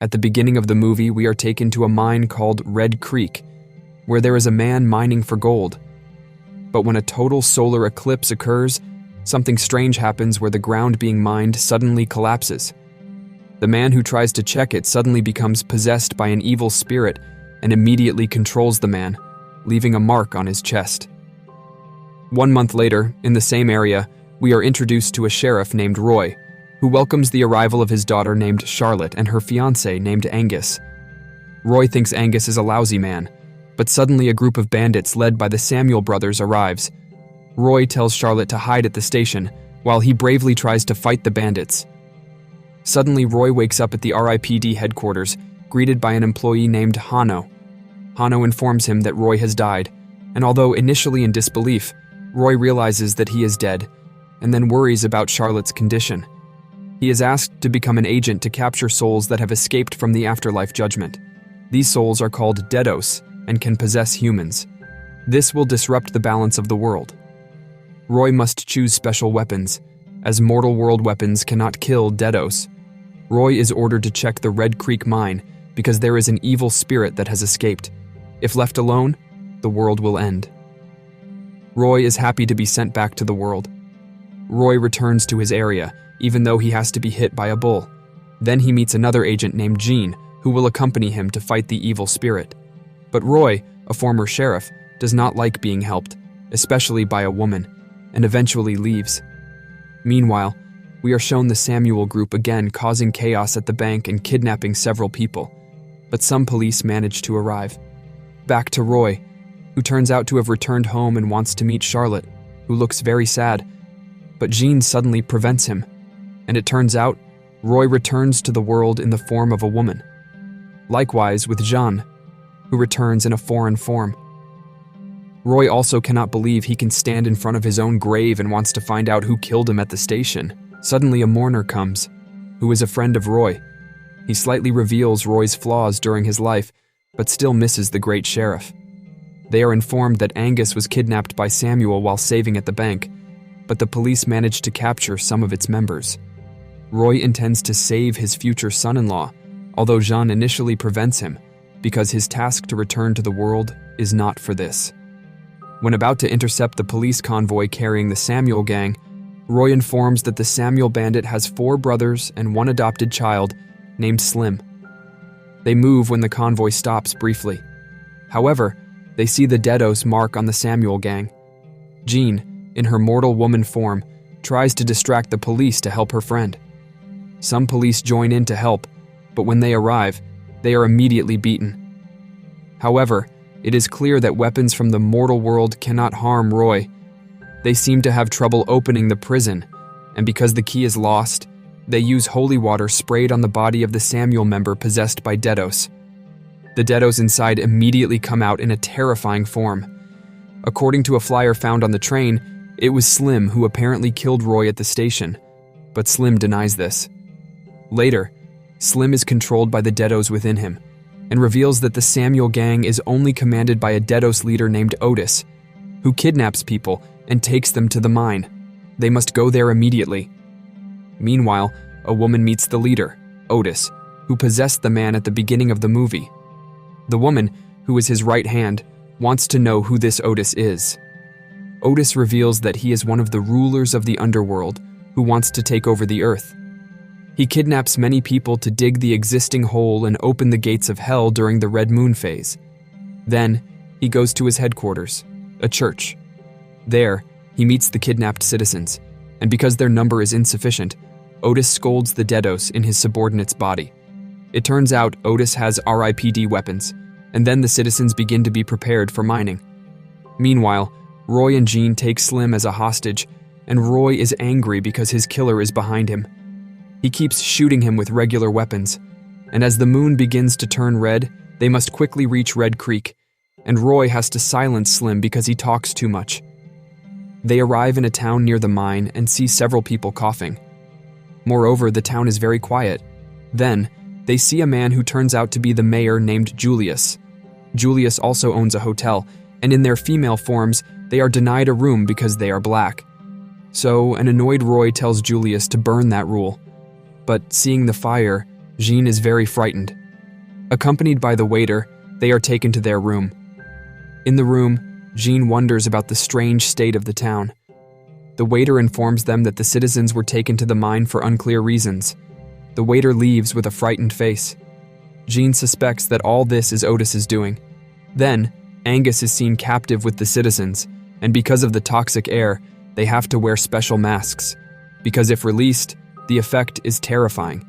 At the beginning of the movie, we are taken to a mine called Red Creek, where there is a man mining for gold. But when a total solar eclipse occurs, something strange happens where the ground being mined suddenly collapses. The man who tries to check it suddenly becomes possessed by an evil spirit and immediately controls the man, leaving a mark on his chest. 1 month later, in the same area, we are introduced to a sheriff named Roy, who welcomes the arrival of his daughter named Charlotte and her fiancé named Angus. Roy thinks Angus is a lousy man, but suddenly a group of bandits led by the Samuel brothers arrives. Roy tells Charlotte to hide at the station, while he bravely tries to fight the bandits. Suddenly, Roy wakes up at the RIPD headquarters, greeted by an employee named Hano. Hano informs him that Roy has died, and although initially in disbelief, Roy realizes that he is dead, and then worries about Charlotte's condition. He is asked to become an agent to capture souls that have escaped from the afterlife judgment. These souls are called deados and can possess humans. This will disrupt the balance of the world. Roy must choose special weapons, as mortal world weapons cannot kill deados. Roy is ordered to check the Red Creek mine because there is an evil spirit that has escaped. If left alone, the world will end. Roy is happy to be sent back to the world. Roy returns to his area, even though he has to be hit by a bull. Then he meets another agent named Jean, who will accompany him to fight the evil spirit. But Roy, a former sheriff, does not like being helped, especially by a woman, and eventually leaves. Meanwhile, we are shown the Samuel group again causing chaos at the bank and kidnapping several people, but some police manage to arrive. Back to Roy, who turns out to have returned home and wants to meet Charlotte, who looks very sad, but Jean suddenly prevents him, and it turns out Roy returns to the world in the form of a woman. Likewise with Jean, who returns in a foreign form. Roy also cannot believe he can stand in front of his own grave and wants to find out who killed him at the station. Suddenly a mourner comes, who is a friend of Roy. He slightly reveals Roy's flaws during his life, but still misses the great sheriff. They are informed that Angus was kidnapped by Samuel while saving at the bank, but the police managed to capture some of its members. Roy intends to save his future son-in-law, although Jean initially prevents him, because his task to return to the world is not for this. When about to intercept the police convoy carrying the Samuel gang, Roy informs that the Samuel bandit has 4 brothers and 1 adopted child named Slim. They move when the convoy stops briefly. However, they see the deados mark on the Samuel gang. Jean, in her mortal woman form, tries to distract the police to help her friend. Some police join in to help, but when they arrive, they are immediately beaten. However, it is clear that weapons from the mortal world cannot harm Roy. They seem to have trouble opening the prison, and because the key is lost, they use holy water sprayed on the body of the Samuel member possessed by deados. The deados inside immediately come out in a terrifying form. According to a flyer found on the train, it was Slim who apparently killed Roy at the station, but Slim denies this. Later, Slim is controlled by the deados within him, and reveals that the Samuel gang is only commanded by a deados leader named Otis, who kidnaps people and takes them to the mine. They must go there immediately. Meanwhile, a woman meets the leader, Otis, who possessed the man at the beginning of the movie. The woman, who is his right hand, wants to know who this Otis is. Otis reveals that he is one of the rulers of the underworld who wants to take over the earth. He kidnaps many people to dig the existing hole and open the gates of hell during the Red Moon phase. Then, he goes to his headquarters, a church. There, he meets the kidnapped citizens, and because their number is insufficient, Otis scolds the deados in his subordinate's body. It turns out Otis has RIPD weapons, and then the citizens begin to be prepared for mining. Meanwhile, Roy and Jean take Slim as a hostage, and Roy is angry because his killer is behind him. He keeps shooting him with regular weapons, and as the moon begins to turn red, they must quickly reach Red Creek, and Roy has to silence Slim because he talks too much. They arrive in a town near the mine and see several people coughing. Moreover, the town is very quiet. Then, they see a man who turns out to be the mayor named Julius. Julius also owns a hotel, and in their female forms, they are denied a room because they are black. So, an annoyed Roy tells Julius to burn that rule. But seeing the fire, Jean is very frightened. Accompanied by the waiter, they are taken to their room. In the room, Jean wonders about the strange state of the town. The waiter informs them that the citizens were taken to the mine for unclear reasons. The waiter leaves with a frightened face. Jean suspects that all this is Otis's doing. Then, Angus is seen captive with the citizens, and because of the toxic air, they have to wear special masks, because if released, the effect is terrifying.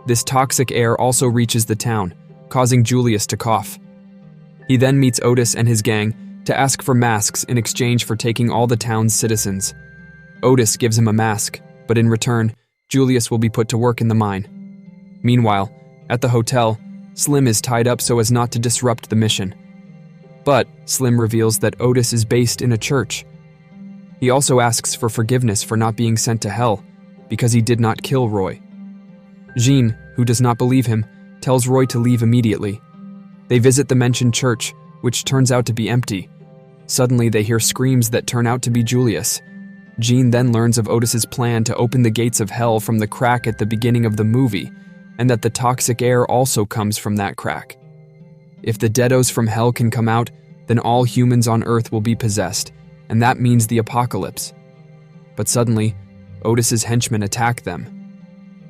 This toxic air also reaches the town, causing Julius to cough. He then meets Otis and his gang to ask for masks in exchange for taking all the town's citizens. Otis gives him a mask, but in return, Julius will be put to work in the mine. Meanwhile, at the hotel, Slim is tied up so as not to disrupt the mission. But Slim reveals that Otis is based in a church. He also asks for forgiveness for not being sent to hell, because he did not kill Roy. Jean, who does not believe him, tells Roy to leave immediately. They visit the mentioned church, which turns out to be empty. Suddenly they hear screams that turn out to be Julius. Jean then learns of Otis's plan to open the gates of hell from the crack at the beginning of the movie, and that the toxic air also comes from that crack. If the deados from hell can come out, then all humans on Earth will be possessed, and that means the apocalypse. But suddenly, Otis's henchmen attack them.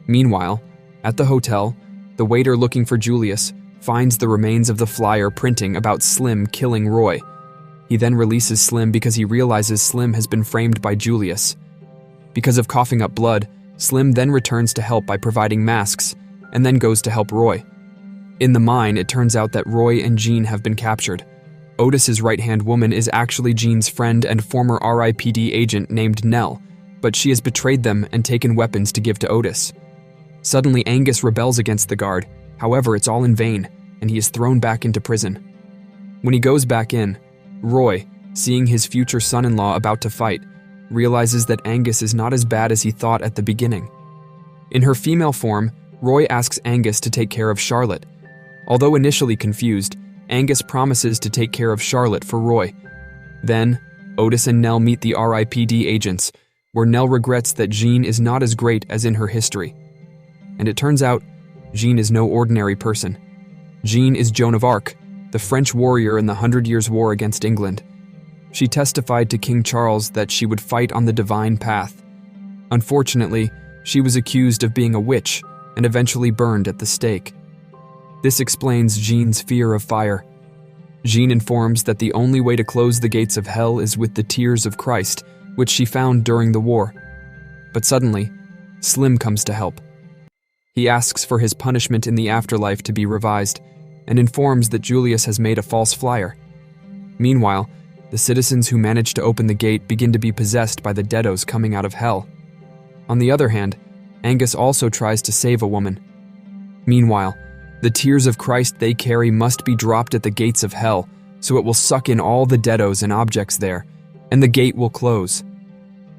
Meanwhile, at the hotel, the waiter looking for Julius finds the remains of the flyer printing about Slim killing Roy. He then releases Slim because he realizes Slim has been framed by Julius. Because of coughing up blood, Slim then returns to help by providing masks, and then goes to help Roy. In the mine, it turns out that Roy and Jean have been captured. Otis's right-hand woman is actually Jean's friend and former RIPD agent named Nell, but she has betrayed them and taken weapons to give to Otis. Suddenly, Angus rebels against the guard. However, it's all in vain, and he is thrown back into prison. When he goes back in, Roy, seeing his future son-in-law about to fight, realizes that Angus is not as bad as he thought at the beginning. In her female form, Roy asks Angus to take care of Charlotte. Although initially confused, Angus promises to take care of Charlotte for Roy. Then, Otis and Nell meet the RIPD agents, where Nell regrets that Jean is not as great as in her history. And it turns out, Jean is no ordinary person. Jean is Joan of Arc, the French warrior in the 100 Years' War against England. She testified to King Charles that she would fight on the divine path. Unfortunately, she was accused of being a witch and eventually burned at the stake. This explains Jean's fear of fire. Jean informs that the only way to close the gates of hell is with the tears of Christ, which she found during the war. But suddenly, Slim comes to help. He asks for his punishment in the afterlife to be revised, and informs that Julius has made a false flyer. Meanwhile, the citizens who manage to open the gate begin to be possessed by the deados coming out of hell. On the other hand, Angus also tries to save a woman. Meanwhile, the tears of Christ they carry must be dropped at the gates of hell, so it will suck in all the deados and objects there, and the gate will close.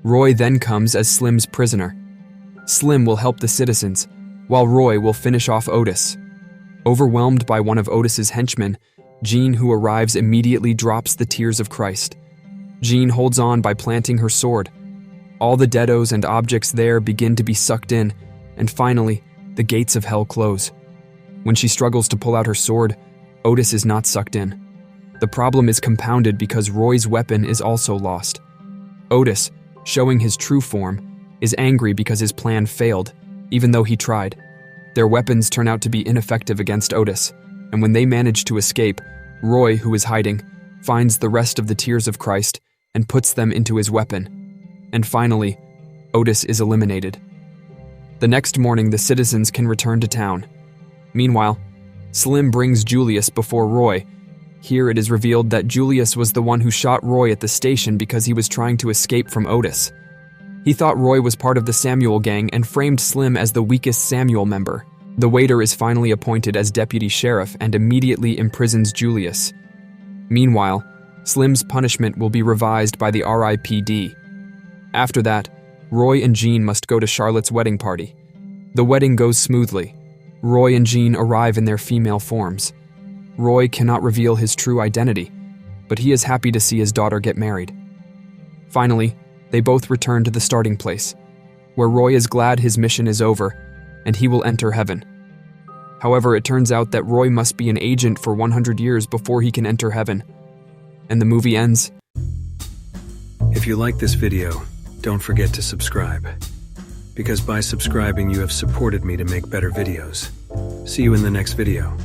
Roy then comes as Slim's prisoner. Slim will help the citizens, while Roy will finish off Otis. Overwhelmed by one of Otis's henchmen, Jean, who arrives, immediately drops the tears of Christ. Jean holds on by planting her sword. All the deados and objects there begin to be sucked in, and finally, the gates of hell close. When she struggles to pull out her sword, Otis is not sucked in. The problem is compounded because Roy's weapon is also lost. Otis, showing his true form, is angry because his plan failed, even though he tried. Their weapons turn out to be ineffective against Otis, and when they manage to escape, Roy, who is hiding, finds the rest of the tears of Christ and puts them into his weapon. And finally, Otis is eliminated. The next morning, the citizens can return to town. Meanwhile, Slim brings Julius before Roy. Here it is revealed that Julius was the one who shot Roy at the station because he was trying to escape from Otis. He thought Roy was part of the Samuel gang and framed Slim as the weakest Samuel member. The waiter is finally appointed as deputy sheriff and immediately imprisons Julius. Meanwhile, Slim's punishment will be revised by the RIPD. After that, Roy and Jean must go to Charlotte's wedding party. The wedding goes smoothly. Roy and Jean arrive in their female forms. Roy cannot reveal his true identity, but he is happy to see his daughter get married. Finally, they both return to the starting place, where Roy is glad his mission is over, and he will enter heaven. However, it turns out that Roy must be an agent for 100 years before he can enter heaven. And the movie ends. If you like this video, don't forget to subscribe. Because by subscribing, you have supported me to make better videos. See you in the next video.